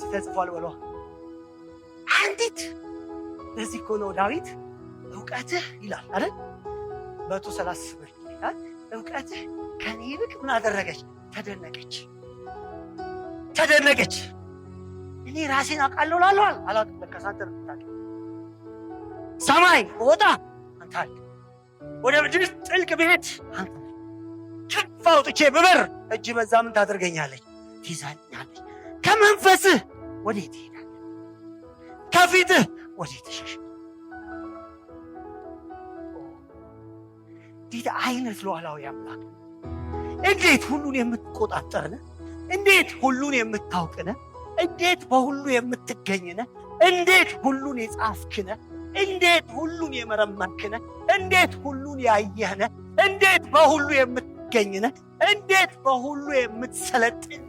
ተጽፏል በሏ። አንዲት ለዚህ እኮ ነው ዳዊት እውቀትህ ይላል አይደል? 130 ይላል እውቀትህ ከኔ ይልቅ ምን አደረገች? ተደነቀች። እኔ ራሴን አውቃለሁ ላለዋል አላውቅም። ለካ አንተ ነው የምታውቀው። ሰማይ ወጣ አንተ አለ፣ ወደ ምድር ጥልቅ ብሄድ አንተ ከፍ አውጥቼ ብበር እጅ በዛ ምን ታደርገኛለች? ትይዛኛለች። ከመንፈስህ ወዴት ትሄዳለህ? ከፊትህ ወዴት ትሸሻለህ? እንዴት አይነት ሉዓላዊ አምላክ! እንዴት ሁሉን የምትቆጣጠርነ! እንዴት ሁሉን የምታውቅነ! እንዴት በሁሉ የምትገኝነ! እንዴት ሁሉን የጻፍክነ! እንዴት ሁሉን የመረመርክነ! እንዴት ሁሉን ያየህነ! እንዴት በሁሉ የምትገኝነ! እንዴት በሁሉ የምትሰለጥን